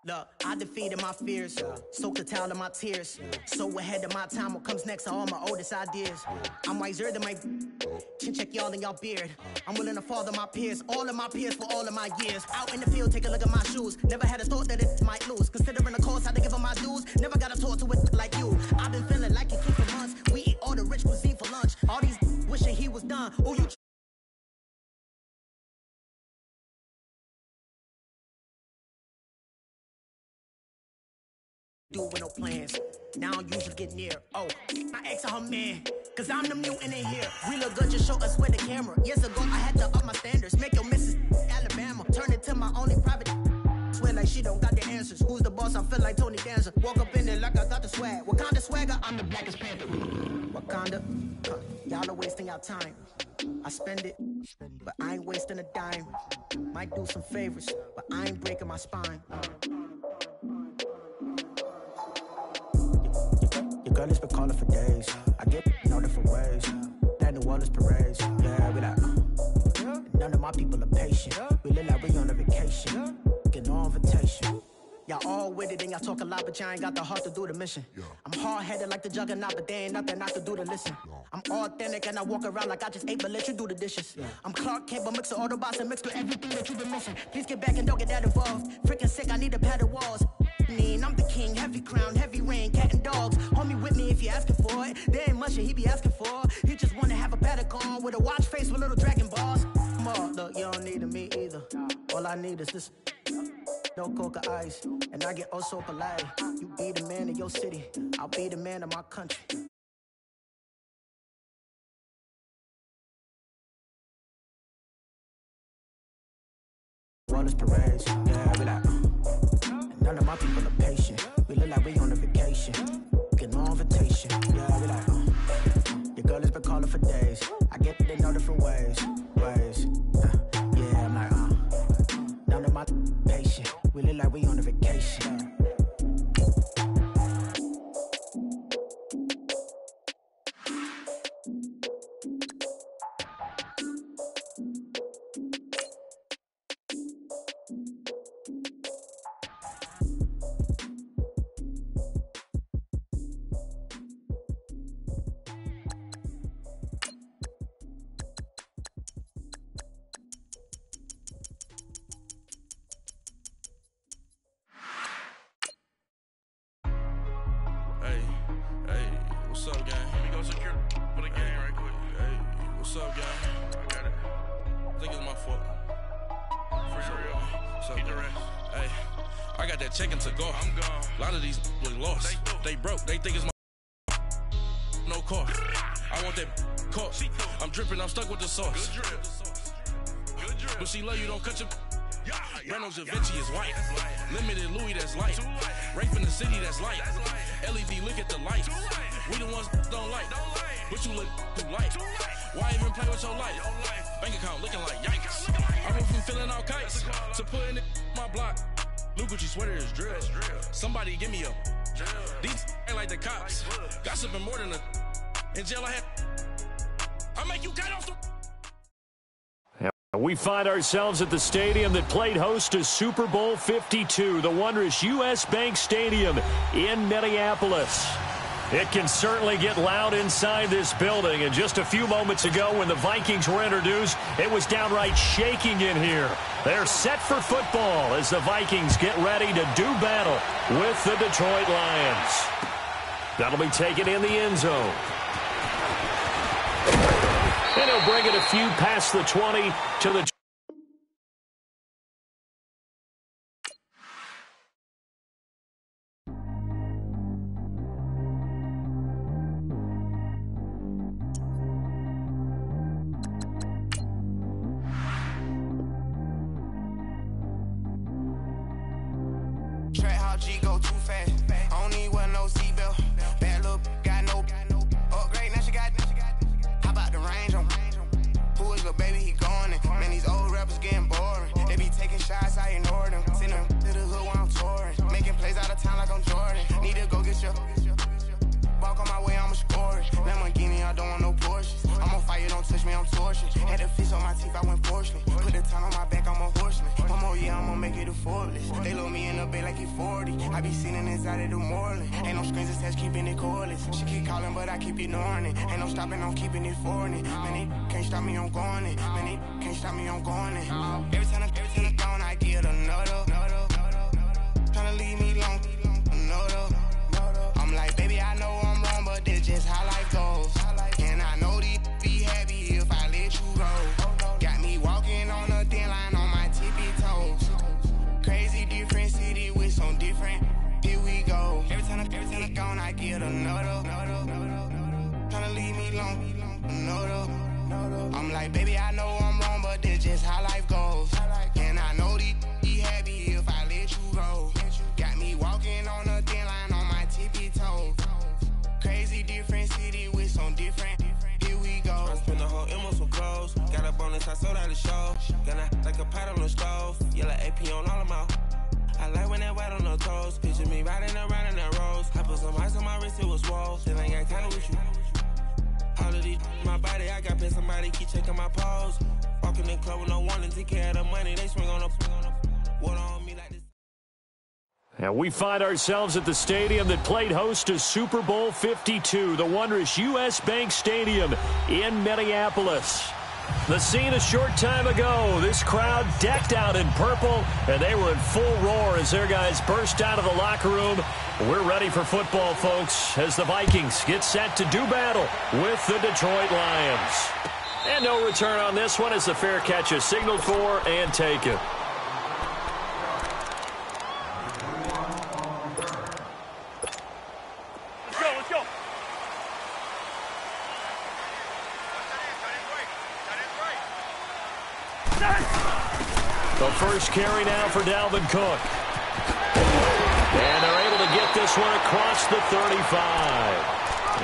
Look, I defeated my fears, soaked the towel of my tears. So ahead of my time, what comes next are all my oldest ideas. I'm wiser than my chin check y'all in y'all beard. I'm willing to father my peers, all of my peers for all of my years. Out in the field, take a look at my shoes. Never had a thought that it might lose. Considering the cost, how to give them my dues. Never got a talk to it like you. I've been feeling like it for months. We eat all the rich cuisine for lunch. All these wishing he was done. Oh, you do with no plans. Now I usually get near. Oh, my ex or her man, cause I'm the mutant in here. We look good, just show us where the camera. Years ago, I had to up my standards. Make your missus Alabama. Turn it to my only private. Swear like she don't got the answers. Who's the boss? I feel like Tony Danza. Walk up in there like I got the swag. What kind of swagger? I'm the blackest panther. Wakanda, y'all are wasting our time. I spend it, but I ain't wasting a dime. Might do some favors, but I ain't breaking my spine. Your girl has been calling for days. I get in all different ways. That New Orleans parades. Yeah, we like, none of my people are patient. We live like we on a vacation. Get no invitation. Y'all all with it and y'all talk a lot, but y'all ain't got the heart to do the mission. I'm hard-headed like the juggernaut, but there ain't nothing I can do to listen. I'm authentic and I walk around like I just ate, but let you do the dishes. I'm Clark Kent, but mix of Autobots and mix with everything that you've been missing. Please get back and don't get that involved. Freaking sick, I need a pad of walls. I'm the king, heavy crown, heavy rain, cat and dogs. Homie with me if you asking for it. There ain't much that he be asking for. He just wanna have a paddock on with a watch face with little dragon balls. Look, you don't need me either. All I need is this. No coca ice, and I get oh so polite. You be the man of your city, I'll be the man of my country. Wallace parades, yeah, we like, none of my people are patient. We look like we on a vacation. Get no invitation, yeah, we like, your girl has been calling for days. I get it in all different ways. Yeah, I'm like, none of my patient. We look like we on a vacation. What's up, gang? Let me go secure for the game right quick. Hey, what's up, gang? I got it. I think it's my fault. For real. What's up, keep the rest. Hey, I got that chicken to go. I'm gone. A lot of these look lost. They broke. They think it's my no cost. I want that cost. I'm dripping. I'm stuck with the sauce. Good drip. Good drip. But she love you. Don't cut your. Reynolds Da Vinci is white. Limited Louis, that's light. Rape in the city, that's light. LED, look at the lights. We the ones don't like. But you look too light. Why even play with your life? Bank account looking like yikes. I went from filling out kites to putting it in my block. Blue Gucci sweater is drill. Somebody give me a. These ain't like the cops. Gossiping more than a. In jail I had. I make you cut off the. We find ourselves at the stadium that played host to Super Bowl 52, the wondrous U.S. Bank Stadium in Minneapolis. It can certainly get loud inside this building, and just a few moments ago when the Vikings were introduced, it was downright shaking in here. They're set for football as the Vikings get ready to do battle with the Detroit Lions. That'll be taken in the end zone. And he'll bring it a few past the 20 to the Track how G go too fast. I don't need one no seatbelt. Bad look, got no upgrade. Now she got. How about the range on? Who is little baby? He going in. Man, these old rappers getting boring. They be taking shots, I ignore them. Send them to the hood while I'm touring. Making plays out of town like I'm Jordan. Need to go get your. Walk on my way, I'ma score it. Lamborghini, I don't want no Porsches. I'ma fight, you don't touch me, I'm torching. Had to fix on my teeth, I went porcelain. Put the time on my back, I'm a horseman. One more year, I'ma make it to Forbes. They load me in the bay like he 40. I be sitting inside of the Moreland. Ain't no screens attached, keeping it cordless. She keep calling, but I keep ignoring it. Ain't no stopping, I'm keeping it foreign it. Man, they can't stop me, I'm going it. Man, they can't stop me, I'm going it. Every time I gone, I get another. Tryna leave me alone, another. I'm like, baby, I know I'm wrong, but this just how life goes. And I know these be happy if I let you go. Got me walking on a thin line on my tippy toes. Crazy different city with some different. Here we go. Every time I gone, I get another. Tryna leave me alone, another. I'm like, baby, I know I'm wrong, but this just how life goes. And I know these be happy if I let you go. Got me walking on a thin line on my tippy toes. Crazy different city with some different. Here we go. I spent the whole M on some clothes. Got a bonus, I sold out the show. Gonna like a pot on the stove. Yellow AP on all of my. I like when that white on the toes. Picture me riding around in that rose. I put some ice on my wrist, it was swole. Still ain't got time with you. All of these my body, I got paid somebody keep checking my pose. Walking in the club with no warning, take care of the money. They swing on the water on me like this. And we find ourselves at the stadium that played host to Super Bowl 52, the wondrous U.S. Bank Stadium in Minneapolis. The scene a short time ago, this crowd decked out in purple, and they were in full roar as their guys burst out of the locker room. We're ready for football, folks, as the Vikings get set to do battle with the Detroit Lions. And no return on this one as the fair catch is signaled for and taken. Let's go. The first carry now for Dalvin Cook. And they're able to get this one across the 35.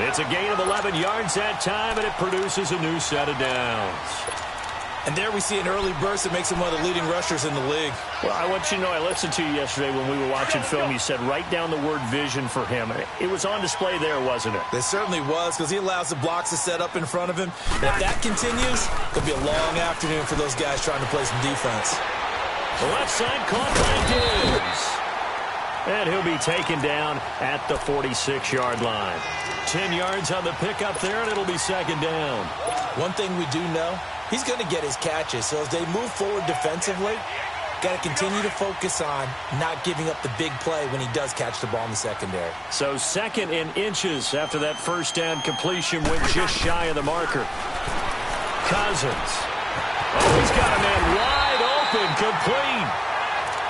It's a gain of 11 yards that time, and it produces a new set of downs. And there we see an early burst that makes him one of the leading rushers in the league. Well, I want you to know, I listened to you yesterday when we were watching film. You said write down the word vision for him. It was on display there, wasn't it? It certainly was, because he allows the blocks to set up in front of him. And if that continues, it'll be a long afternoon for those guys trying to play some defense. The left side caught by Diggs. And he'll be taken down at the 46-yard line. 10 yards on the pickup there, and it'll be second down. One thing we do know, he's going to get his catches. So as they move forward defensively, got to continue to focus on not giving up the big play when he does catch the ball in the secondary. So second in inches after that first down completion went just shy of the marker. Cousins. Oh, he's got a man wide open, complete.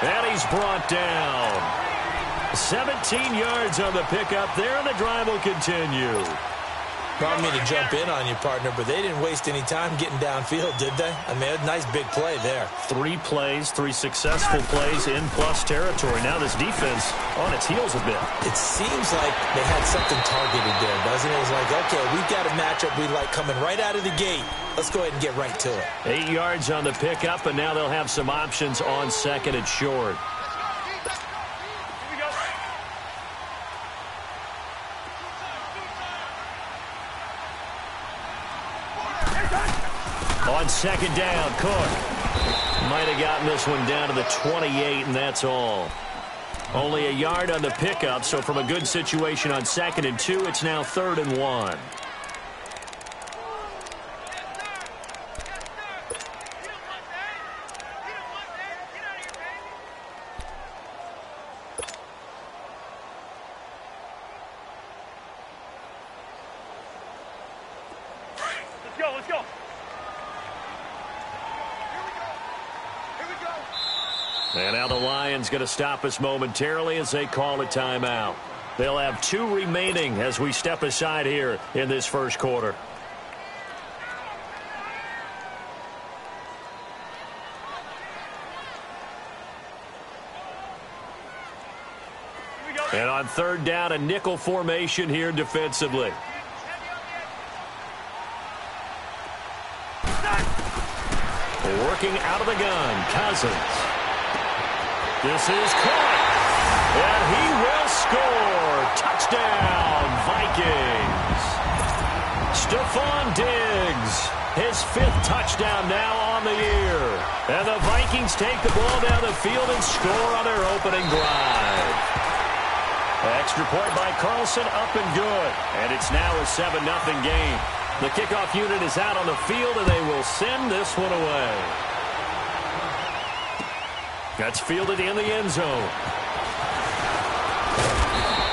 And he's brought down. 17 yards on the pickup there, and the drive will continue. I don't mean to jump in on you, partner, but they didn't waste any time getting downfield, did they? I mean, a nice big play there. 3 plays, 3 successful plays in plus territory. Now this defense on its heels a bit. It seems like they had something targeted there, doesn't it? It's like, okay, we've got a matchup we like coming right out of the gate. Let's go ahead and get right to it. 8 yards on the pickup, and now they'll have some options on second and short. On second down, Cook might have gotten this one down to the 28, and that's all. Only a yard on the pickup, so from a good situation on second and 2, it's now 3rd and 1. Let's go. And now the Lions going to stop us momentarily as they call a timeout. They'll have 2 remaining as we step aside here in this first quarter. And on 3rd down, a nickel formation here defensively. Working out of the gun, Cousins. This is caught, and he will score. Touchdown, Vikings. Stephon Diggs His 5th touchdown now on the year. And the Vikings take the ball down the field and score on their opening drive. Extra point by Carlson, up and good. And it's now a 7-0 game. The kickoff unit is out on the field, and they will send this one away. That's fielded in the end zone.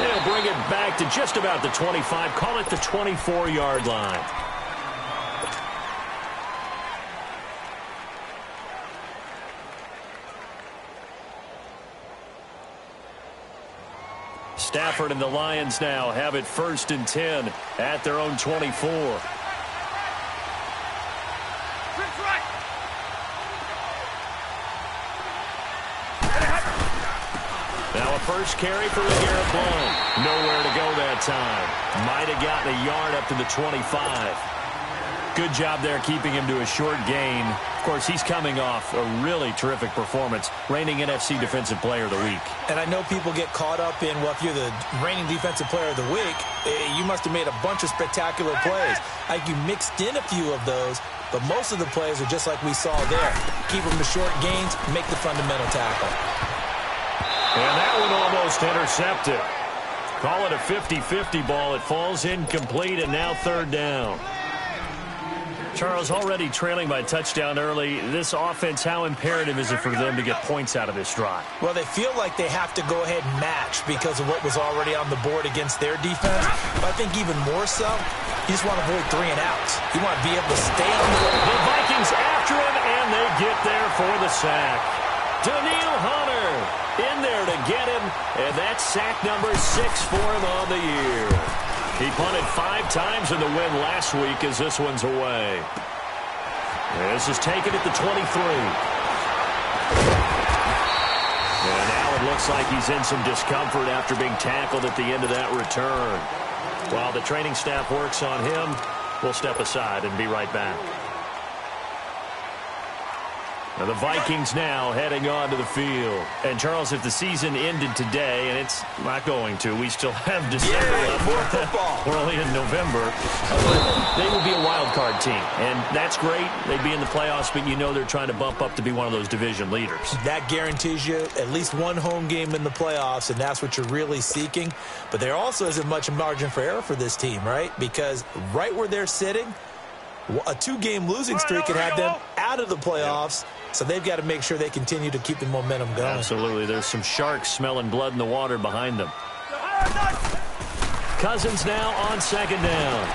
They'll bring it back to just about the 25. Call it the 24-yard line. Stafford and the Lions now have it 1st and 10 at their own 24. Now a first carry for LeGarrette Blount. Nowhere to go that time. Might have gotten a yard up to the 25. Good job there keeping him to a short gain. Of course, he's coming off a really terrific performance, reigning NFC Defensive Player of the Week. And I know people get caught up in, well, if you're the reigning Defensive Player of the Week, you must have made a bunch of spectacular plays. I think you mixed in a few of those, but most of the plays are just like we saw there. Keep them to short gains, make the fundamental tackle. And that one almost intercepted. Call it a 50-50 ball. It falls incomplete, and now 3rd down. Charles, already trailing by a touchdown early. This offense, how imperative is it for them to get points out of this drive? Well, they feel like they have to go ahead and match because of what was already on the board against their defense. But I think even more so, you just want to avoid 3 and outs. You want to be able to stay on the road. The Vikings after him, and they get there for the sack. Danielle Hunter in there to get him, and that's sack number 6 for him on the year. He punted 5 times in the win last week as this one's away. This is taken at the 23. And now it looks like he's in some discomfort after being tackled at the end of that return. While the training staff works on him, we'll step aside and be right back. Now the Vikings now heading onto the field. And, Charles, if the season ended today, and it's not going to, we still have December left. More football. We're only in November. They will be a wild card team, and that's great. They'd be in the playoffs, but you know they're trying to bump up to be one of those division leaders. That guarantees you at least one home game in the playoffs, and that's what you're really seeking. But there also isn't much margin for error for this team, right? Because right where they're sitting, a 2-game losing streak could have them out of the playoffs. So they've got to make sure they continue to keep the momentum going. Absolutely. There's some sharks smelling blood in the water behind them. Cousins now on 2nd down.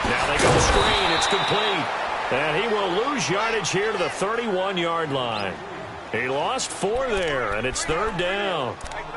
Now they go screen. It's complete. And he will lose yardage here to the 31-yard line. He lost 4 there, and it's 3rd down.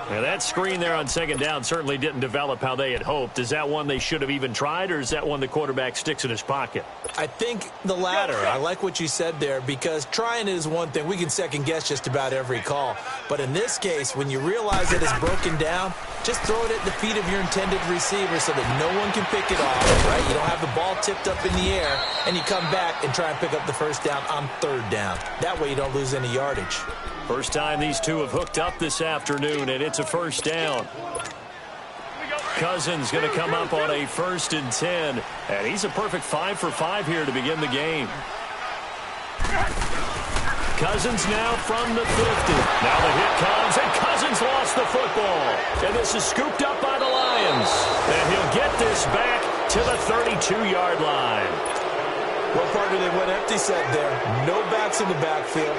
Now that screen there on 2nd down certainly didn't develop how they had hoped. Is that one they should have even tried, or is that one the quarterback sticks in his pocket? I think the latter. I like what you said there, because trying it is one thing. We can second-guess just about every call. But in this case, when you realize that it's broken down, just throw it at the feet of your intended receiver so that no one can pick it off, right? You don't have the ball tipped up in the air, and you come back and try and pick up the 1st down on 3rd down. That way you don't lose any yardage. First time these two have hooked up this afternoon, and it's a 1st down. Cousins going to come up on a 1st and 10, and he's a perfect 5 for 5 here to begin the game. Cousins now from the 50. Now the hit comes, and Cousins lost the football. And this is scooped up by the Lions. And he'll get this back to the 32-yard line. Well, partner, they went empty set there. No backs in the backfield.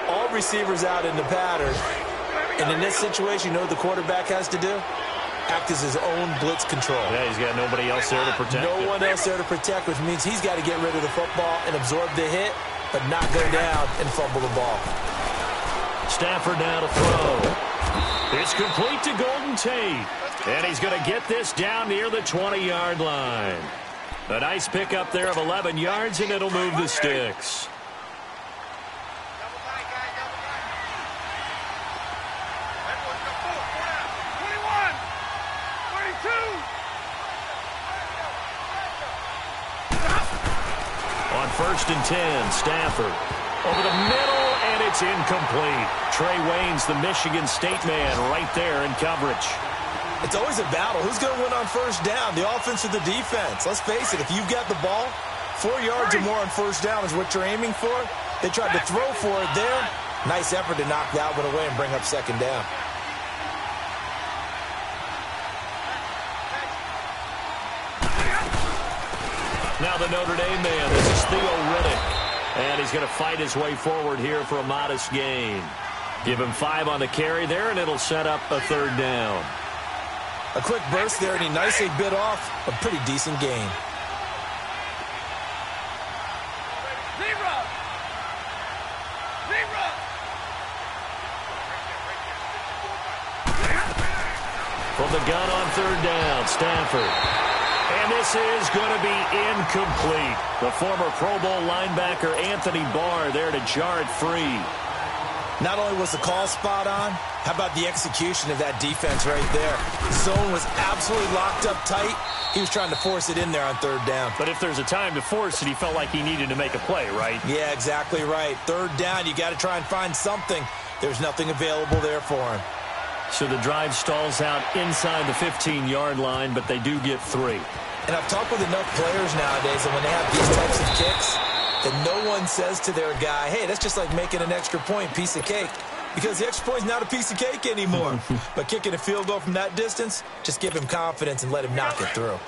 All receivers out in the pattern. And in this situation, you know what the quarterback has to do? Act as his own blitz control. Yeah, he's got nobody else there to protect. No one else there to protect, which means he's got to get rid of the football and absorb the hit, but not go down and fumble the ball. Stafford now to throw. It's complete to Golden Tate. And he's going to get this down near the 20-yard line. A nice pickup there of 11 yards, and it'll move the sticks. On 1st and 10, Stafford over the middle, and it's incomplete. Trey Waynes, the Michigan State man, right there in coverage. It's always a battle. Who's going to win on 1st down, the offense or the defense? Let's face it, if you've got the ball, 4 yards or more on first down is what you're aiming for. They tried to throw for it there. Nice effort to knock that one away and bring up second down. Now the Notre Dame man, this is Theo Riddick. And he's going to fight his way forward here for a modest gain. Give him 5 on the carry there, and it'll set up a third down. A quick burst there, and he nicely bit off a pretty decent gain. From the gun on third down, Stafford. And this is going to be incomplete. The former Pro Bowl linebacker Anthony Barr there to jar it free. Not only was the call spot on, how about the execution of that defense right there? Zone was absolutely locked up tight. He was trying to force it in there on third down. But if there's a time to force it, he felt like he needed to make a play, right? Yeah, exactly right. Third down, you got to try and find something. There's nothing available there for him. So the drive stalls out inside the 15-yard line, but they do get 3. And I've talked with enough players nowadays, and when they have these types of kicks, that no one says to their guy, hey, that's just like making an extra point, piece of cake. Because the extra point's not a piece of cake anymore. But kicking a field goal from that distance, just give him confidence and let him knock it through.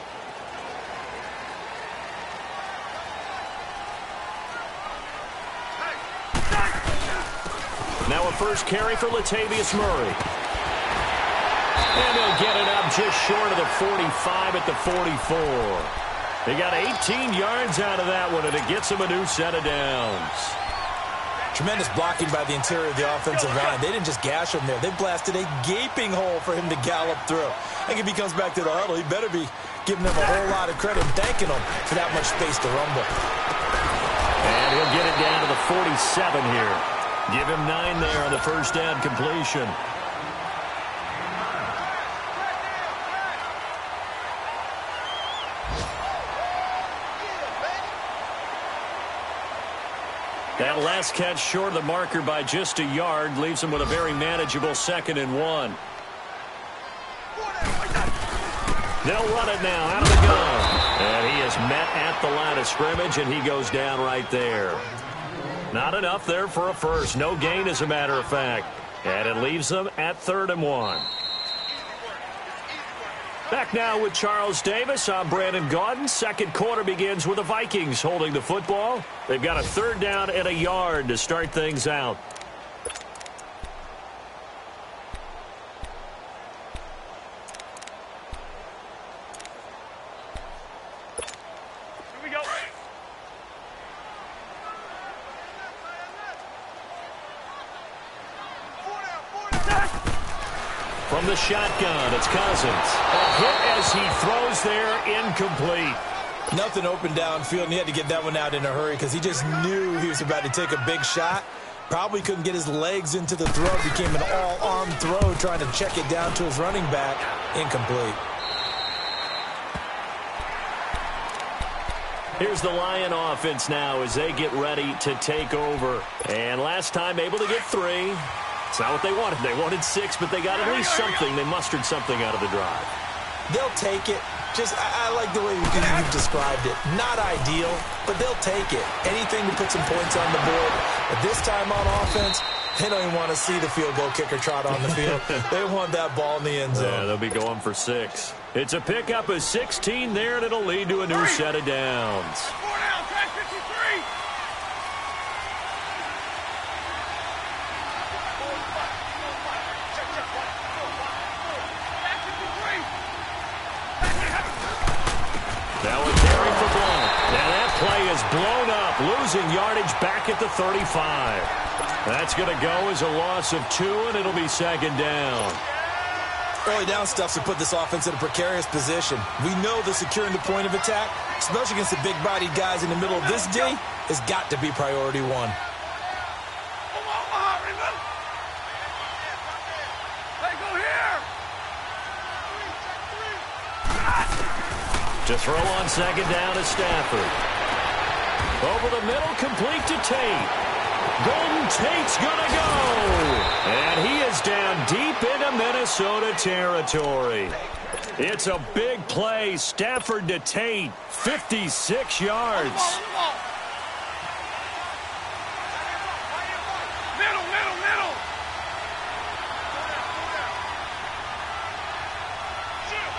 Now a first carry for Latavius Murray. And he'll get it up just short of the 45 at the 44. They got 18 yards out of that one, and it gets him a new set of downs. Tremendous blocking by the interior of the offensive line. They didn't just gash him there. They blasted a gaping hole for him to gallop through. I think if he comes back to the huddle, he better be giving them a whole lot of credit and thanking them for that much space to rumble. And he'll get it down to the 47 here. Give him 9 there on the first down completion. That last catch short of the marker by just a yard leaves him with a very manageable 2nd and 1. They'll run it now out of the gun. And he is met at the line of scrimmage, and he goes down right there. Not enough there for a first. No gain, as a matter of fact. And it leaves them at 3rd and 1. Back now with Charles Davis. I'm Brandon Gaudin. Second quarter begins with the Vikings holding the football. They've got a 3rd down and a yard to start things out. Here we go. From the shotgun, it's Cousins. A hit as he throws there, incomplete. Nothing open downfield, and he had to get that one out in a hurry because he just knew he was about to take a big shot. Probably couldn't get his legs into the throw. Became an all-arm throw, trying to check it down to his running back. Incomplete. Here's the Lion offense now as they get ready to take over. And last time able to get 3. It's not what they wanted. They wanted 6, but they got at least something. They mustered something out of the drive. They'll take it. Just, I like the way you've described it. Not ideal, but they'll take it. Anything to put some points on the board. But this time on offense, they don't even want to see the field goal kicker trot on the field. They want that ball in the end zone. Yeah, they'll be going for 6. It's a pickup of 16 there, and it'll lead to a new set of downs. 4 down, track 53. Now a carry for Blount. Now that play is blown up, losing yardage back at the 35. That's going to go as a loss of 2, and it'll be 2nd down. Early down stuffs will put this offense in a precarious position. We know that securing the point of attack, especially against the big-bodied guys in the middle of this D, has got to be priority 1. To throw on 2nd down is Stafford. Over the middle, complete to Tate. Golden Tate's gonna go. And he is down deep into Minnesota territory. It's a big play. Stafford to Tate, 56 yards. Middle. Shoot.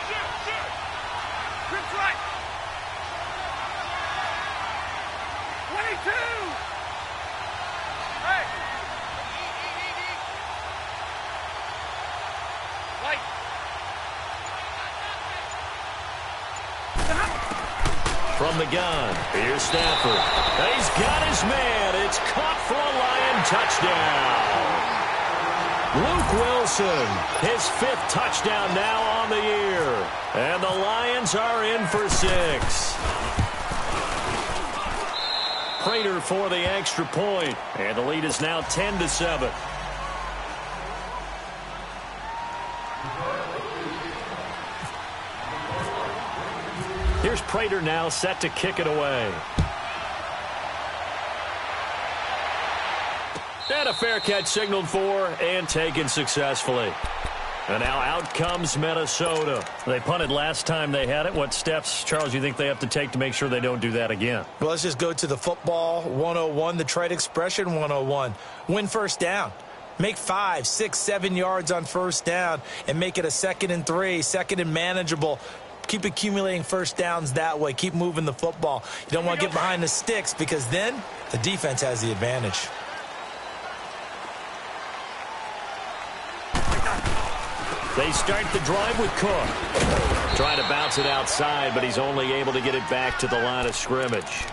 Grip right. 22. Hey. Light. From the gun, here's Stafford. He's got his man. It's caught for a Lion touchdown. Luke Wilson, his 5th touchdown now on the year. And the Lions are in for 6. Prater for the extra point. And the lead is now 10-7. Here's Prater now set to kick it away. And a fair catch signaled for and taken successfully. And now out comes Minnesota. They punted last time they had it. What steps, Charles, you think they have to take to make sure they don't do that again? Well, let's just go to the football 101, the trade expression 101. Win first down. Make 5, 6, 7 yards on first down and make it a 2nd and 3, 2nd and manageable. Keep accumulating first downs that way. Keep moving the football. You don't want to get behind the sticks because then the defense has the advantage. They start the drive with Cook. Trying to bounce it outside, but he's only able to get it back to the line of scrimmage.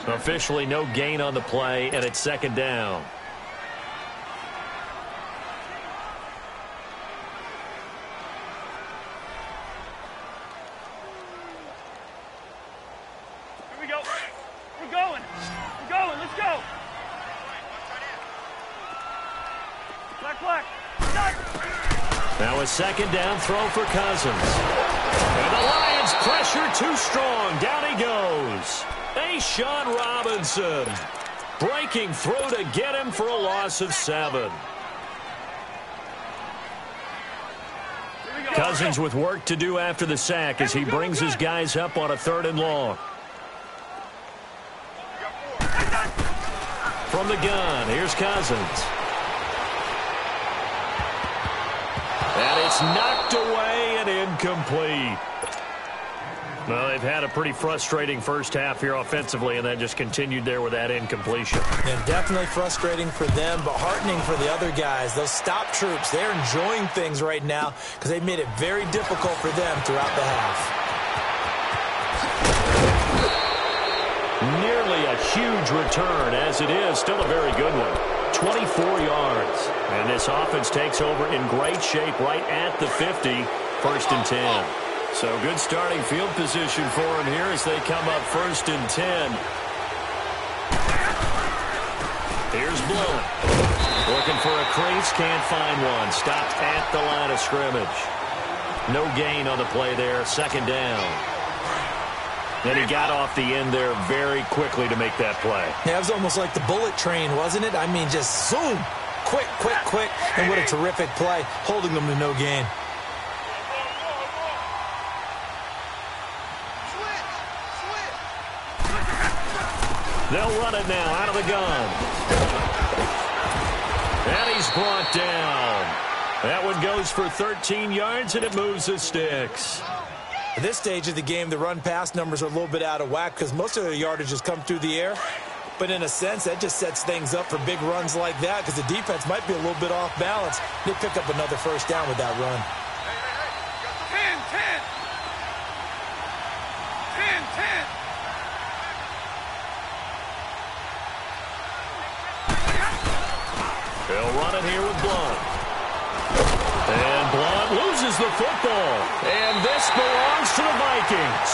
Officially no gain on the play, and it's 2nd down. Here we go. We're going. Let's go. Black. Now a 2nd down throw for Cousins. And the Lions pressure too strong. Down he goes. A'Shawn Robinson breaking through to get him for a loss of 7. Cousins with work to do after the sack as he brings his guys up on a 3rd and long. From the gun, here's Cousins. And it's knocked away and incomplete. Well, they've had a pretty frustrating first half here offensively, and then just continued there with that incompletion. And definitely frustrating for them, but heartening for the other guys. Those stop troops, they're enjoying things right now because they made it very difficult for them throughout the half. Nearly a huge return, as it is. Still a very good one. 24 yards. And this offense takes over in great shape right at the 50. 1st and 10. So good starting field position for them here as they come up 1st and 10. Here's Blount. Looking for a crease, can't find one. Stopped at the line of scrimmage. No gain on the play there. 2nd down. And he got off the end there very quickly to make that play. Yeah, it was almost like the bullet train, wasn't it? I mean, just zoom. Quick. And what a terrific play, holding them to no gain. They'll run it now out of the gun. And he's brought down. That one goes for 13 yards, and it moves the sticks. At this stage of the game, the run-pass numbers are a little bit out of whack because most of their yardage has come through the air. But in a sense, that just sets things up for big runs like that because the defense might be a little bit off balance. They pick up another first down with that run. 10. They'll run it here with Blount. And Blount loses the football. And this belongs to the Vikings.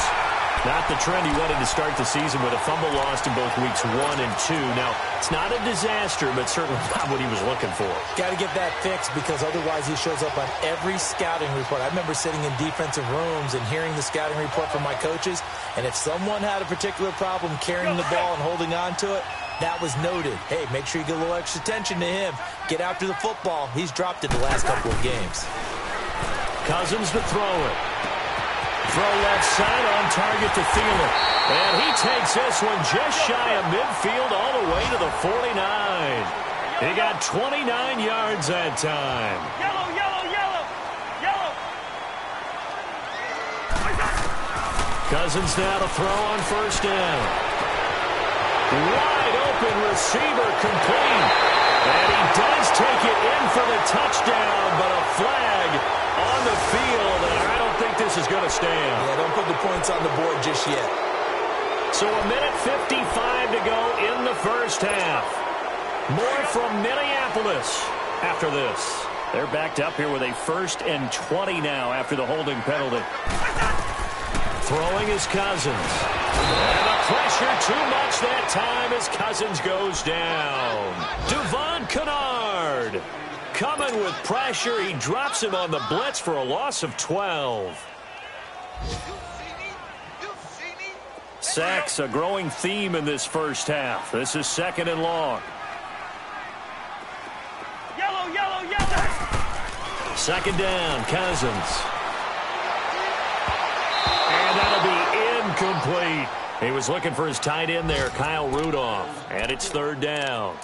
Not the trend he wanted to start the season with a fumble lost in both weeks 1 and 2. Now, it's not a disaster, but certainly not what he was looking for. Got to get that fixed because otherwise he shows up on every scouting report. I remember sitting in defensive rooms and hearing the scouting report from my coaches, and if someone had a particular problem carrying the ball and holding on to it, that was noted. Hey, make sure you get a little extra attention to him. Get after the football. He's dropped it the last couple of games. Cousins to throw it. Throw left side on target to Thielen. And he takes this one just shy of midfield all the way to the 49. He got 29 yards that time. Yellow, yellow, yellow, yellow. Cousins now to throw on first down. Wide open receiver complete. And he does take it in for the touchdown, but a flag on the field, and I don't think this is going to stand. Yeah, don't put the points on the board just yet. So a minute 55 to go in the first half. More from Minneapolis after this. They're backed up here with a 1st and 20 now after the holding penalty. Throwing is Cousins. And the pressure too much that time as Cousins goes down. Devon Kennard coming with pressure. He drops him on the blitz for a loss of 12. Sacks, a growing theme in this first half. This is 2nd and long. Yellow, yellow, yellow. 2nd down, Cousins. And that'll be incomplete. He was looking for his tight end there, Kyle Rudolph. And it's 3rd down.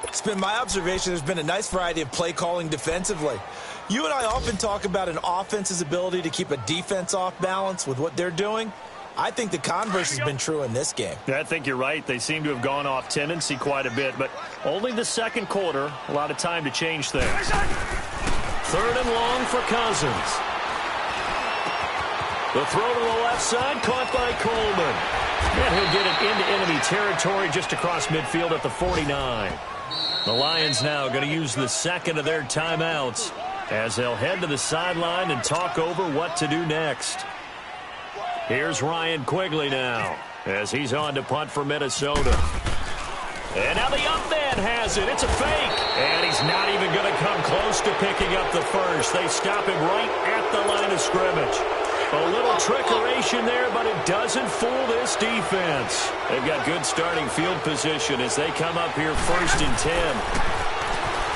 It's been my observation there's been a nice variety of play calling defensively. You and I often talk about an offense's ability to keep a defense off balance with what they're doing. I think the converse has been true in this game. I think you're right. They seem to have gone off tendency quite a bit, but only the 2nd quarter, a lot of time to change things. 3rd and long for Cousins. The throw to the left side, caught by Coleman. And he'll get it into enemy territory just across midfield at the 49. The Lions now going to use the 2nd of their timeouts as they'll head to the sideline and talk over what to do next. Here's Ryan Quigley now as he's on to punt for Minnesota. And now the up man has it. It's a fake. And he's not even going to come close to picking up the first. They stop him right at the line of scrimmage. A little trickeration there, but it doesn't fool this defense. They've got good starting field position as they come up here 1st and 10.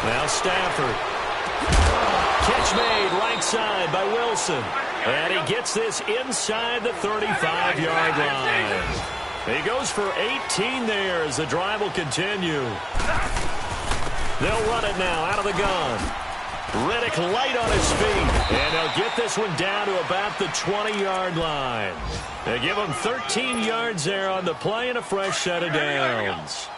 Now Stafford. Catch made right side by Wilson. And he gets this inside the 35-yard line. He goes for 18 there as the drive will continue. They'll run it now out of the gun. Riddick light on his feet. And they'll get this one down to about the 20-yard line. They give him 13 yards there on the play and a fresh set of downs.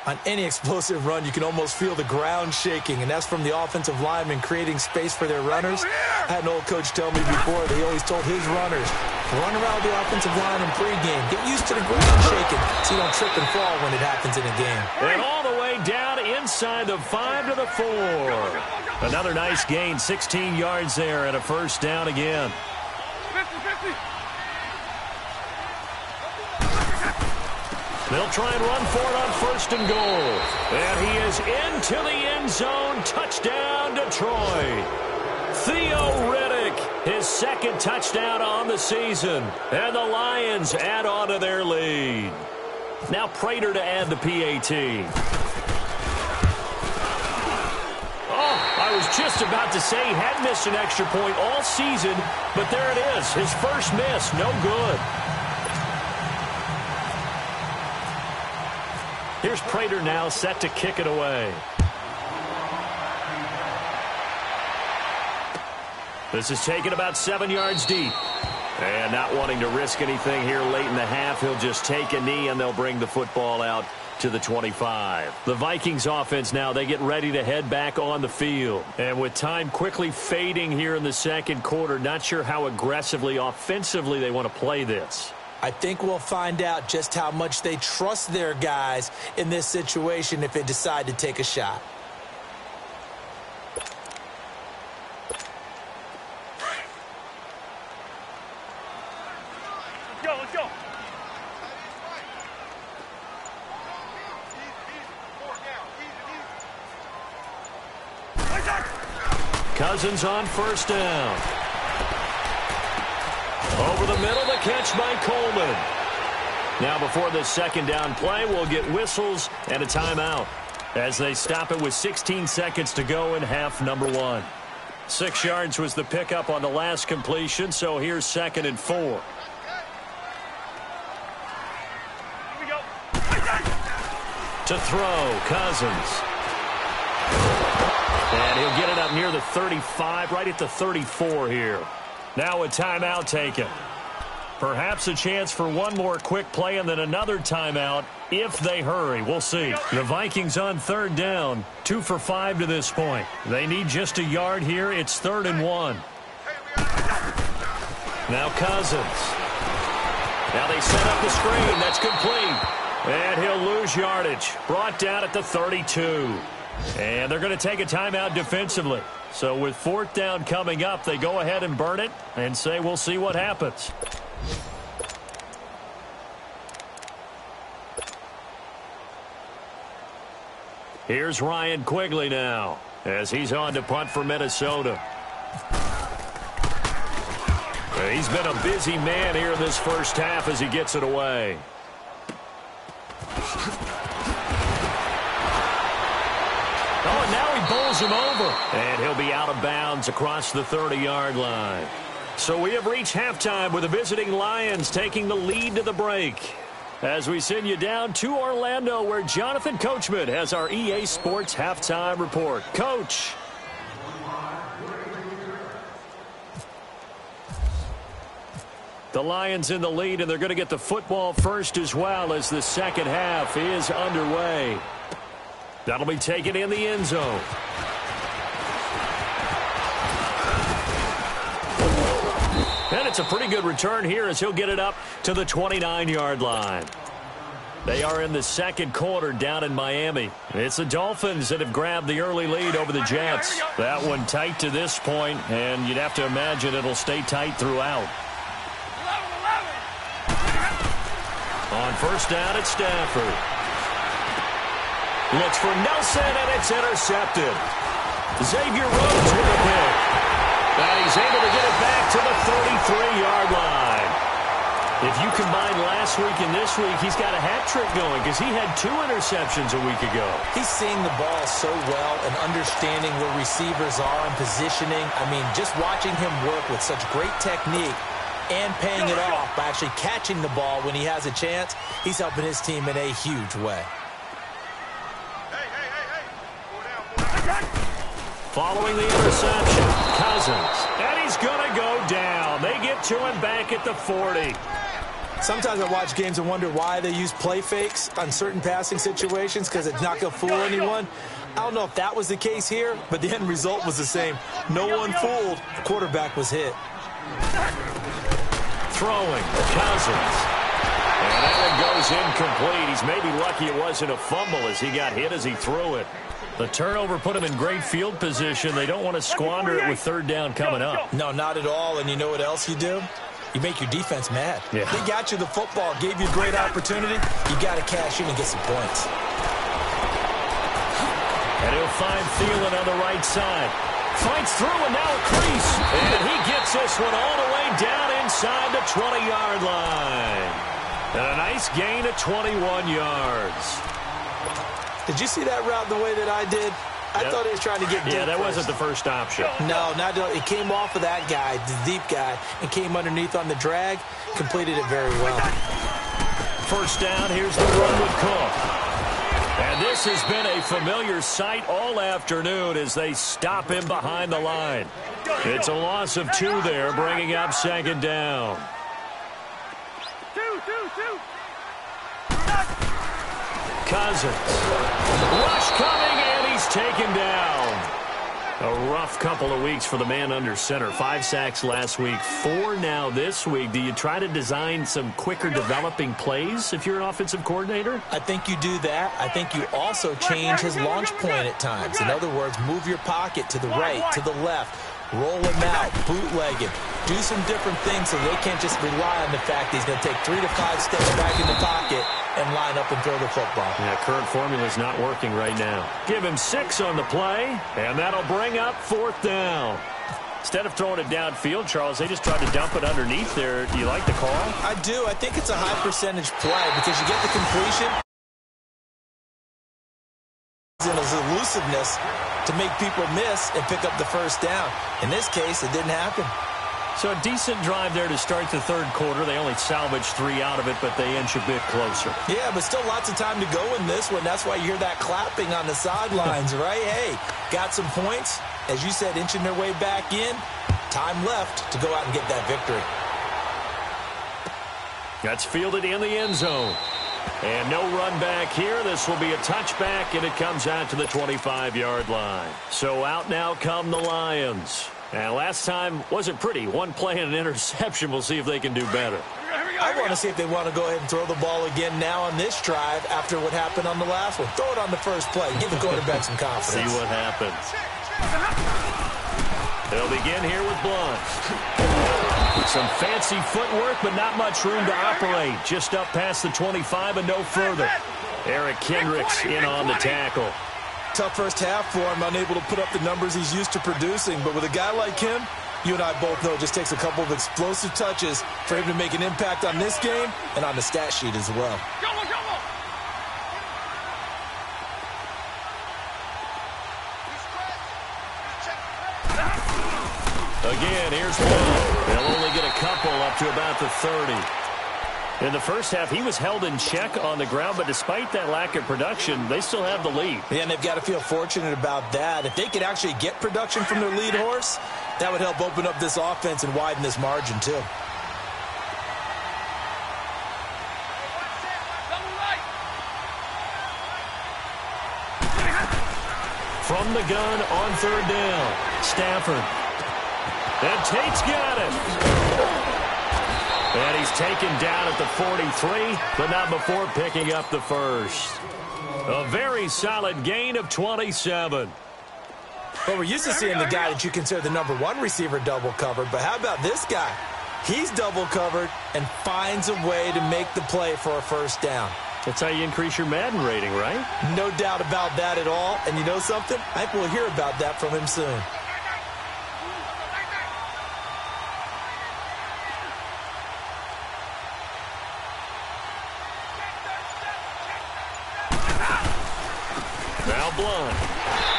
On any explosive run, you can almost feel the ground shaking, and that's from the offensive linemen creating space for their runners. I had an old coach tell me before that he always told his runners, run around the offensive line in pregame. Get used to the ground shaking so you don't trip and fall when it happens in a game. And all the way down inside the 5 to the 4. Another nice gain, 16 yards there and a 1st down again. 50-50. They'll try and run for it on 1st and goal. And he is into the end zone. Touchdown, Detroit. Theo Riddick, his 2nd touchdown on the season. And the Lions add on to their lead. Now Prater to add the PAT. Oh, I was just about to say he hadn't missed an extra point all season, but there it is. His first miss, no good. Here's Prater now set to kick it away. This is taken about 7 yards deep. And not wanting to risk anything here late in the half, he'll just take a knee and they'll bring the football out to the 25. The Vikings offense now, they get ready to head back on the field. And with time quickly fading here in the 2nd quarter, not sure how aggressively, offensively they want to play this. I think we'll find out just how much they trust their guys in this situation if they decide to take a shot. Let's go. Cousins on 1st down. Over the middle, the catch by Coleman. Now before this 2nd down play, we'll get whistles and a timeout as they stop it with 16 seconds to go in half number 1. 6 yards was the pickup on the last completion, so here's 2nd and 4. Here we go. To throw, Cousins. And he'll get it up near the 35, right at the 34 here. Now a timeout taken. Perhaps a chance for one more quick play and then another timeout if they hurry. We'll see. The Vikings on 3rd down. 2 for 5 to this point. They need just a yard here. It's 3rd and 1. Now Cousins. Now they set up the screen. That's complete. And he'll lose yardage. Brought down at the 32. And they're going to take a timeout defensively. So with 4th down coming up, they go ahead and burn it and say we'll see what happens. Here's Ryan Quigley now as he's on to punt for Minnesota. He's been a busy man here in this first half as he gets it away. Oh, and now he bowls him over. And he'll be out of bounds across the 30-yard line. So we have reached halftime with the visiting Lions taking the lead to the break. As we send you down to Orlando, where Jonathan Coachman has our EA Sports halftime report. Coach. The Lions in the lead, and they're going to get the football first as well as the second half is underway. That'll be taken in the end zone. And it's a pretty good return here as he'll get it up to the 29-yard line. They are in the second quarter down in Miami. It's the Dolphins that have grabbed the early lead over the Jets. That one tight to this point, and you'd have to imagine it'll stay tight throughout. On 1st down, it's Stafford. Looks for Nelson, and it's intercepted. Xavier Rhodes with a pick. And he's able to get it back to the 33-yard line. If you combine last week and this week, he's got a hat trick going because he had 2 interceptions a week ago. He's seeing the ball so well and understanding where receivers are and positioning. I mean, just watching him work with such great technique and paying it off by actually catching the ball when he has a chance, he's helping his team in a huge way. Following the interception, Cousins, and he's going to go down. They get to him back at the 40. Sometimes I watch games and wonder why they use play fakes on certain passing situations because it's not going to fool anyone. I don't know if that was the case here, but the end result was the same. No one fooled. The quarterback was hit. Throwing, Cousins. And that one goes incomplete. He's maybe lucky it wasn't a fumble as he got hit as he threw it. The turnover put him in great field position. They don't want to squander it with 3rd down coming up. No, not at all. And you know what else you do? You make your defense mad. Yeah. They got you the football, gave you a great opportunity. You got to cash in and get some points. And he'll find Thielen on the right side. Fights through and now a crease. And he gets this one all the way down inside the 20-yard line. And a nice gain of 21 yards. Did you see that route the way that I did? I thought he was trying to get deep. Yeah, that wasn't the first option. No, not it came off of that guy, the deep guy, and came underneath on the drag. Completed it very well. 1st down, here's the run with Cook. And this has been a familiar sight all afternoon as they stop him behind the line. It's a loss of 2 there, bringing up 2nd down. Cousins. Rush coming, and he's taken down. A rough couple of weeks for the man under center. 5 sacks last week, 4 now this week. Do you try to design some quicker developing plays if you're an offensive coordinator? I think you do that. I think you also change his launch point at times. In other words, move your pocket to the right, to the left. Roll him out, bootleg him. Do some different things so they can't just rely on the fact that he's going to take 3 to 5 steps back in the pocket and line up and throw the football. Yeah, current formula is not working right now. Give him 6 on the play, and that'll bring up 4th down. Instead of throwing it downfield, Charles, they just tried to dump it underneath there. Do you like the call? I do. I think it's a high percentage play because you get the completion and his elusiveness. to make people miss and pick up the first down. In this case, it didn't happen. So a decent drive there to start the third quarter. They only salvaged 3 out of it, but they inch a bit closer. Yeah, but still lots of time to go in this one. That's why you hear that clapping on the sidelines, right? Hey, got some points. As you said, inching their way back in. Time left to go out and get that victory. That's fielded in the end zone. And no run back here. This will be a touchback, and it comes out to the 25-yard line. So out now come the Lions. And last time wasn't pretty. One play and an interception. We'll see if they can do better. I want to see if they want to go ahead and throw the ball again now on this drive after what happened on the last one. Throw it on the first play. Give the quarterback some confidence. See what happens. They'll begin here with Blunt. Some fancy footwork, but not much room to operate. Just up past the 25 and no further. Eric Kendricks in on the tackle. Tough first half for him, unable to put up the numbers he's used to producing. But with a guy like him, you and I both know it just takes a couple of explosive touches for him to make an impact on this game and on the stat sheet as well. Again, here's one. They'll only get a couple up to about the 30. In the first half, he was held in check on the ground, but despite that lack of production, they still have the lead. Yeah, and they've got to feel fortunate about that. If they could actually get production from their lead horse, that would help open up this offense and widen this margin, too. From the gun on third down, Stafford. And Tate's got it. And he's taken down at the 43, but not before picking up the first. A very solid gain of 27. Well, we're used to seeing the guy that you consider the #1 receiver double covered, but how about this guy? He's double covered and finds a way to make the play for a first down. That's how you increase your Madden rating, right? No doubt about that at all. And you know something? I think we'll hear about that from him soon. Now Blunt.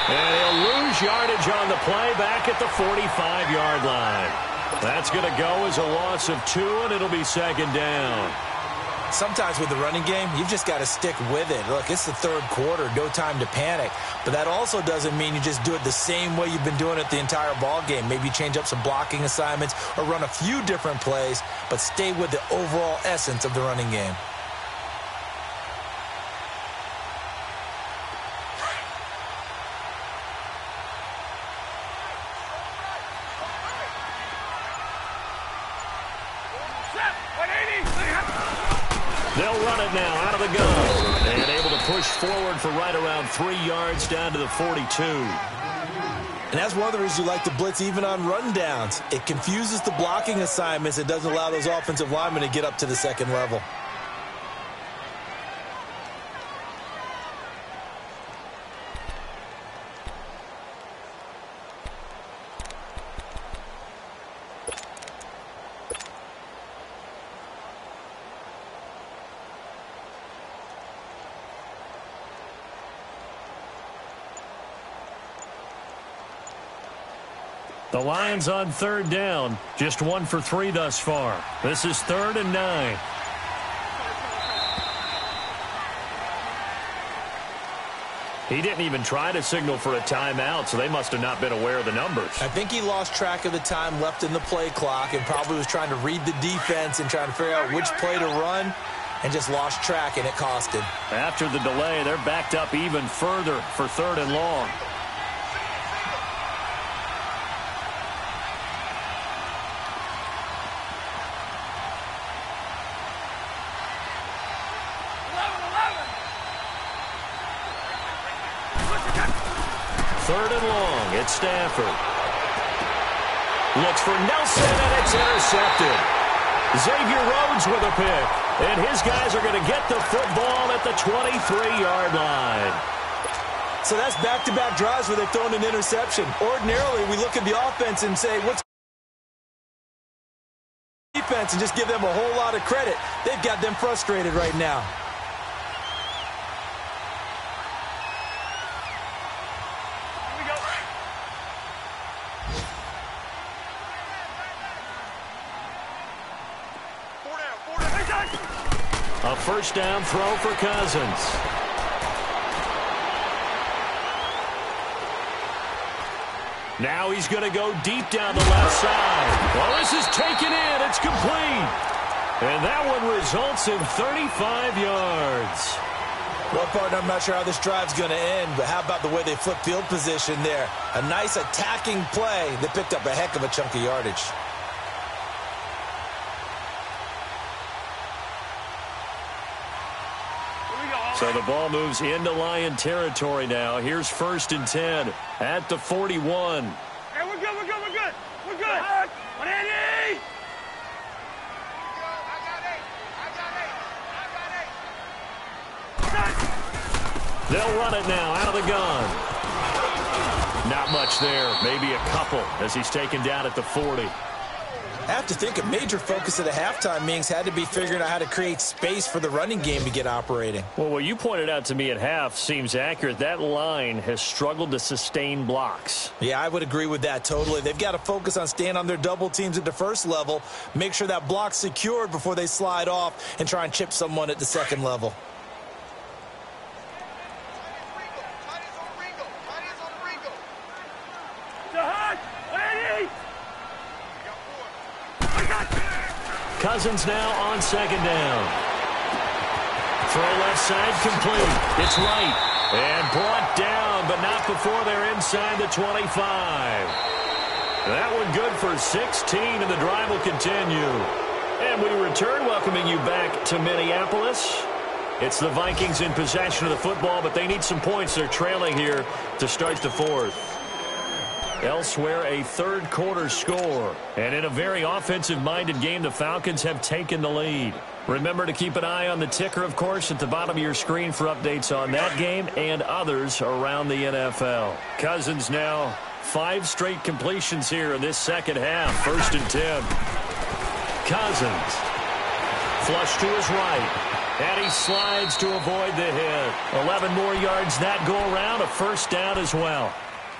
And he'll lose yardage on the play back at the 45-yard line. That's going to go as a loss of 2, and it'll be second down. Sometimes with the running game, you've just got to stick with it. Look, it's the third quarter, no time to panic. But that also doesn't mean you just do it the same way you've been doing it the entire ball game. Maybe change up some blocking assignments or run a few different plays, but stay with the overall essence of the running game. They'll run it now out of the gun. And able to push forward for right around 3 yards down to the 42. And that's one of the reasons you like to blitz even on rundowns. It confuses the blocking assignments. It doesn't allow those offensive linemen to get up to the second level. The Lions on third down. Just 1 for 3 thus far. This is 3rd and 9. He didn't even try to signal for a timeout, so they must have not been aware of the numbers. I think he lost track of the time left in the play clock and probably was trying to read the defense and trying to figure out which play to run and just lost track, and it cost him. After the delay, they're backed up even further for 3rd and long. Third and long, it's Stafford. Looks for Nelson, and it's intercepted. Xavier Rhodes with a pick. And his guys are going to get the football at the 23-yard line. So that's back-to-back drives where they've thrown an interception. Ordinarily, we look at the offense and say, what's defense, and just give them a whole lot of credit. They've got them frustrated right now. A first down throw for Cousins. Now he's going to go deep down the left side. Well, this is taken in. It's complete. And that one results in 35 yards. Well, partner, I'm not sure how this drive's going to end, but how about the way they flip field position there? A nice attacking play. They picked up a heck of a chunk of yardage. So the ball moves into Lion territory now. Here's 1st and 10 at the 41. Hey, we're good, we're good, we're good. We're good. 180. They'll run it now out of the gun. Not much there. Maybe a couple as he's taken down at the 40. I have to think a major focus of the halftime meetings had to be figuring out how to create space for the running game to get operating. Well, what you pointed out to me at half seems accurate. That line has struggled to sustain blocks. Yeah, I would agree with that totally. They've got to focus on staying on their double teams at the first level, make sure that block's secured before they slide off and try and chip someone at the second level. Cousins now on 2nd down. Throw left side complete. It's right. And brought down, but not before they're inside the 25. That one good for 16, and the drive will continue. And we return, welcoming you back to Minneapolis. It's the Vikings in possession of the football, but they need some points. They're trailing here to start the 4th. Elsewhere, a third-quarter score. And in a very offensive-minded game, the Falcons have taken the lead. Remember to keep an eye on the ticker, of course, at the bottom of your screen for updates on that game and others around the NFL. Cousins now 5 straight completions here in this second half. 1st and 10. Cousins. Flush to his right. And he slides to avoid the hit. 11 more yards that go around. A first down as well.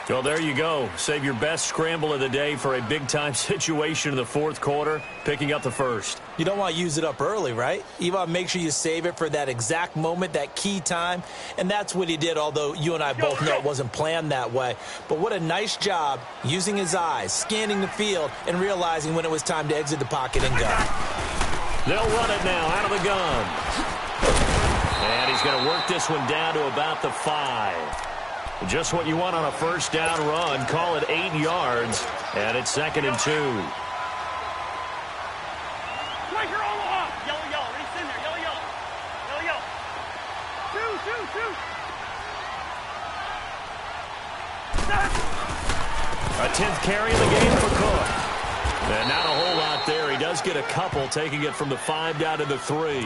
Well, there you go. Save your best scramble of the day for a big-time situation in the 4th quarter, picking up the 1st. You don't want to use it up early, right? You want to make sure you save it for that exact moment, that key time. And that's what he did, although you and I both know it wasn't planned that way. But what a nice job using his eyes, scanning the field, and realizing when it was time to exit the pocket and go. They'll run it now out of the gun. And he's going to work this one down to about the 5. Just what you want on a first down run. Call it 8 yards. And it's 2nd and 2. Striker Omaha. Yellow, yellow. Race in there. Yellow, yellow. Yellow, yellow. 2. A 10th carry in the game for Cook. And not a whole lot there. He does get a couple, taking it from the 5 down to the 3.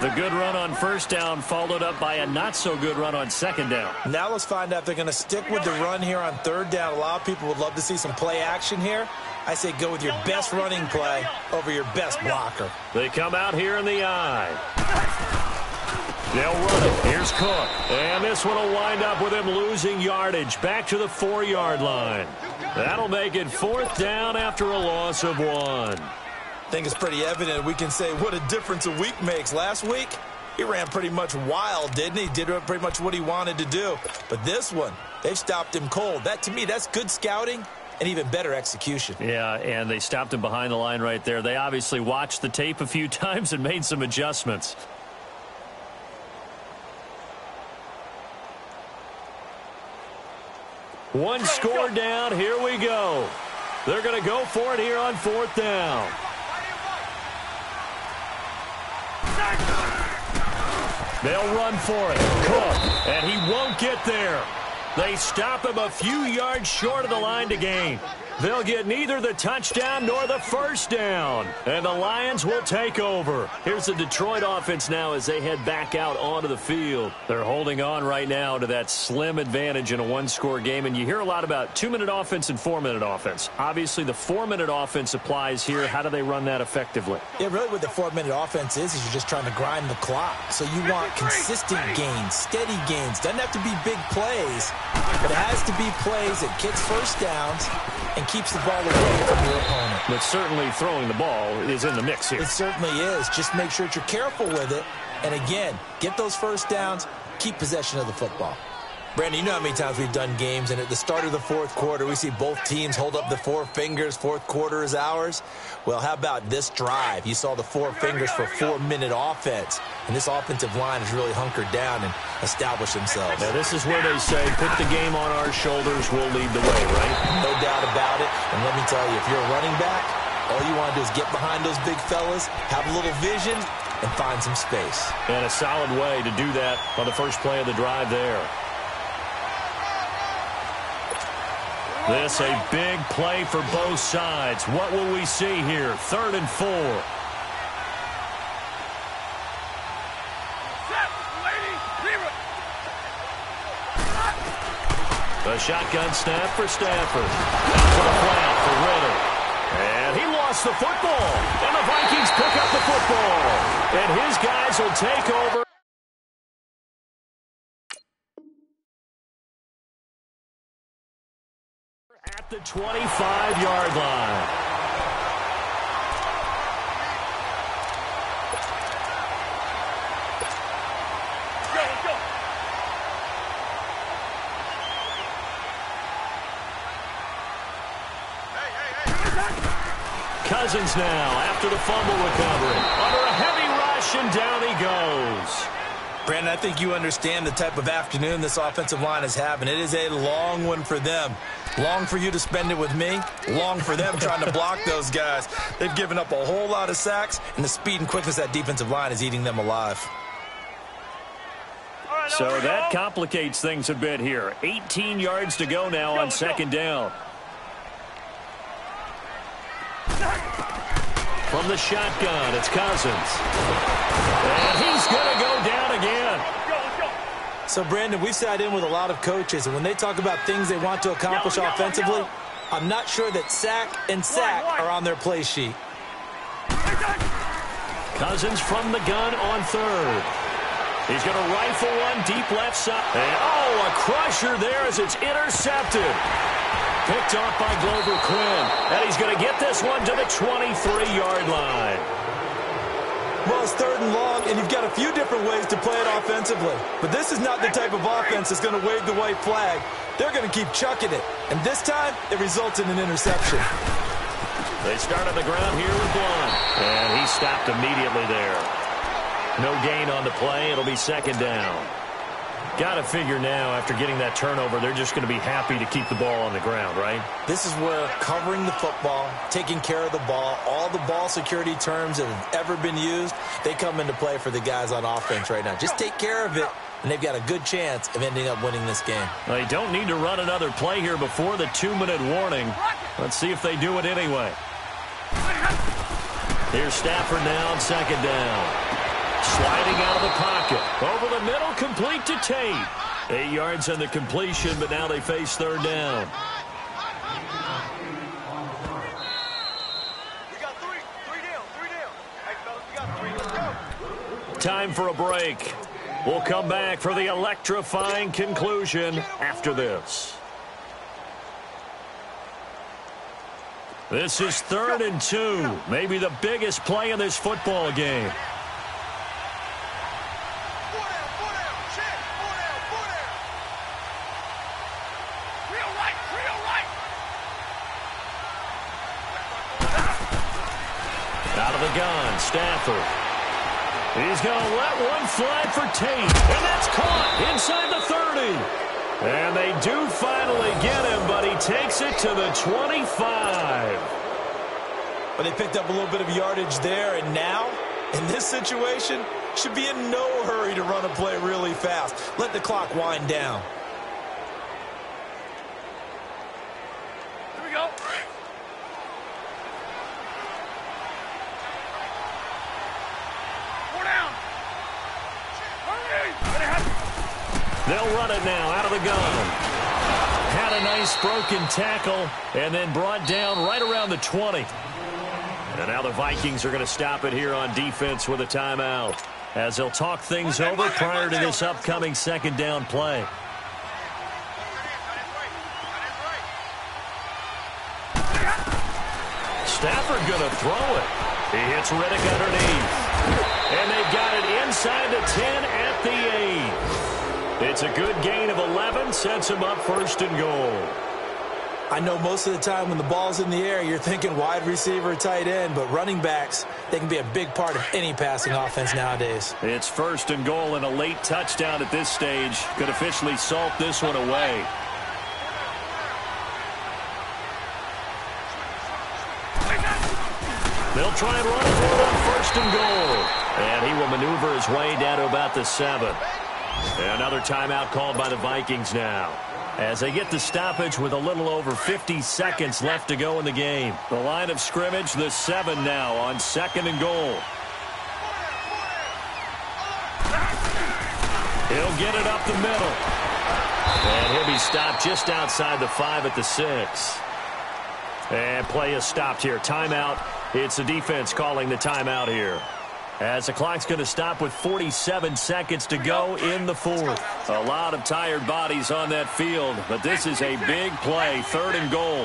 The good run on first down followed up by a not-so-good run on 2nd down. Now let's find out if they're going to stick with the run here on 3rd down. A lot of people would love to see some play action here. I say go with your best running play over your best blocker. They come out here in the eye. They'll run it. Here's Cook. And this one will wind up with him losing yardage. Back to the 4-yard line. That'll make it 4th down after a loss of 1. I think it's pretty evident we can say what a difference a week makes. Last week, he ran pretty much wild, didn't he? Did pretty much what he wanted to do. But this one, they've stopped him cold. That, to me, that's good scouting and even better execution. Yeah, and they stopped him behind the line right there. They obviously watched the tape a few times and made some adjustments. One score down. Here we go. They're going to go for it here on 4th down. They'll run for it. Cook, and he won't get there. They stop him a few yards short of the line to gain. They'll get neither the touchdown nor the first down. And the Lions will take over. Here's the Detroit offense now as they head back out onto the field. They're holding on right now to that slim advantage in a one-score game. And you hear a lot about 2-minute offense and 4-minute offense. Obviously, the 4-minute offense applies here. How do they run that effectively? Yeah, really what the 4-minute offense is you're just trying to grind the clock. So you want consistent gains, steady gains. Doesn't have to be big plays, but it has to be plays that gets first downs and keeps the ball away from your opponent. But certainly throwing the ball is in the mix here. It certainly is. Just make sure that you're careful with it. And again, get those first downs, keep possession of the football. Brandon, you know how many times we've done games, and at the start of the fourth quarter, we see both teams hold up the four fingers, fourth quarter is ours. Well, how about this drive? You saw the four fingers for 4-minute offense, and this offensive line has really hunkered down and established themselves. Now, this is where they say, put the game on our shoulders, we'll lead the way, right? No doubt about it, and let me tell you, if you're a running back, all you want to do is get behind those big fellas, have a little vision, and find some space. And a solid way to do that on the first play of the drive there. This a big play for both sides. What will we see here? 3rd and 4. The shotgun snap for Stafford. Out to the flat for Ritter. And he lost the football. And the Vikings pick up the football. And his guys will take over. At the 25-yard line. Cousins now after the fumble recovery. Under a heavy rush, and down he goes. Brandon, I think you understand the type of afternoon this offensive line is having. It is a long one for them. Long for you to spend it with me. Long for them trying to block those guys. They've given up a whole lot of sacks, and the speed and quickness of that defensive line is eating them alive. So that complicates things a bit here. 18 yards to go now on 2nd down. From the shotgun, it's Cousins. And he's going to go down again. So, Brandon, we've sat in with a lot of coaches, and when they talk about things they want to accomplish offensively, I'm not sure that sack and sack are on their play sheet. Cousins from the gun on 3rd. He's going to rifle one deep left side. And, a crusher there as it's intercepted. Picked off by Glover Quinn. And he's going to get this one to the 23-yard line. Well, it's 3rd and long, and you've got a few different ways to play it offensively. But this is not the type of offense that's going to wave the white flag. They're going to keep chucking it. And this time, it results in an interception. They start on the ground here with Blunt. And he stopped immediately there. No gain on the play. It'll be 2nd down. Got to figure now, after getting that turnover, they're just going to be happy to keep the ball on the ground, right? This is where covering the football, taking care of the ball, all the ball security terms that have ever been used, they come into play for the guys on offense right now. Just take care of it, and they've got a good chance of ending up winning this game. They don't need to run another play here before the 2-minute warning. Let's see if they do it anyway. Here's Stafford now on 2nd down. Sliding out of the pocket. Over the middle, complete to Tate. 8 yards on the completion, but now they face 3rd down. We got three down. Hey, fellas, we got 3. Let's go. Time for a break. We'll come back for the electrifying conclusion after this. This is 3rd and 2. Maybe the biggest play in this football game. Out of the gun, Stafford. He's going to let one fly for Tate. And that's caught inside the 30. And they do finally get him, but he takes it to the 25. But they picked up a little bit of yardage there, and now, in this situation, should be in no hurry to run a play really fast. Let the clock wind down. Here we go. They'll run it now out of the gun. Had a nice broken tackle and then brought down right around the 20. And now the Vikings are going to stop it here on defense with a timeout as they'll talk things over prior to this upcoming 2nd down play. Stafford going to throw it. He hits Riddick underneath. And they've got it inside the 10 at the 8. It's a good gain of 11, sets him up 1st and goal. I know most of the time when the ball's in the air, you're thinking wide receiver, tight end, but running backs, they can be a big part of any passing offense nowadays. It's 1st and goal, and a late touchdown at this stage could officially salt this one away. They'll try and run it for it on 1st and goal. And he will maneuver his way down to about the 7. Another timeout called by the Vikings now, as they get the stoppage with a little over 50 seconds left to go in the game. The line of scrimmage, the 7 now on 2nd and goal. He'll get it up the middle. And he'll be stopped just outside the 5 at the 6. And play is stopped here. Timeout. It's the defense calling the timeout here, as the clock's going to stop with 47 seconds to go in the 4th. A lot of tired bodies on that field, but this is a big play. 3rd and goal.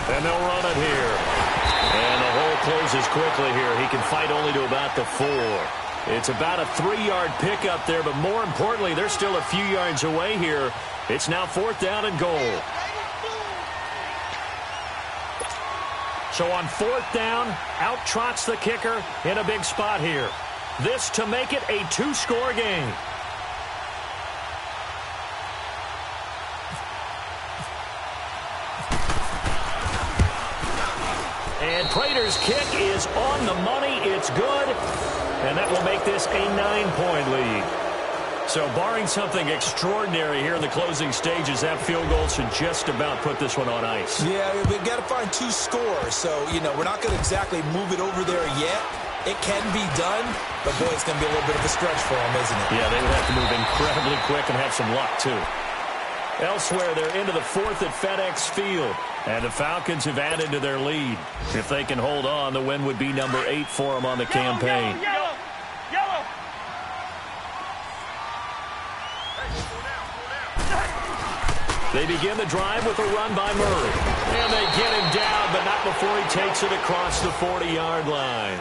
And they'll run it here. And the hole closes quickly here. He can fight only to about the 4. It's about a 3-yard pickup there, but more importantly, they're still a few yards away here. It's now 4th down and goal. So on 4th down, out trots the kicker in a big spot here. This to make it a 2-score game. And Prater's kick is on the money. It's good. And that will make this a 9-point lead. So barring something extraordinary here in the closing stages, that field goal should just about put this one on ice. Yeah, we've got to find 2 scores. So, we're not going to exactly move it over there yet. It can be done, but, boy, it's going to be a little bit of a stretch for them, isn't it? Yeah, they would have to move incredibly quick and have some luck, too. Elsewhere, they're into the 4th at FedEx Field, and the Falcons have added to their lead. If they can hold on, the win would be number 8 for them on the campaign. Yellow. They begin the drive with a run by Murray. And they get him down, but not before he takes it across the 40-yard line.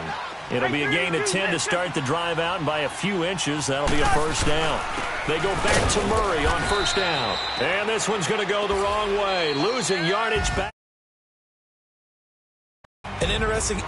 It'll be a gain of 10 to start the drive out, and by a few inches, that'll be a 1st down. They go back to Murray on 1st down. And this one's going to go the wrong way, losing yardage back. An interesting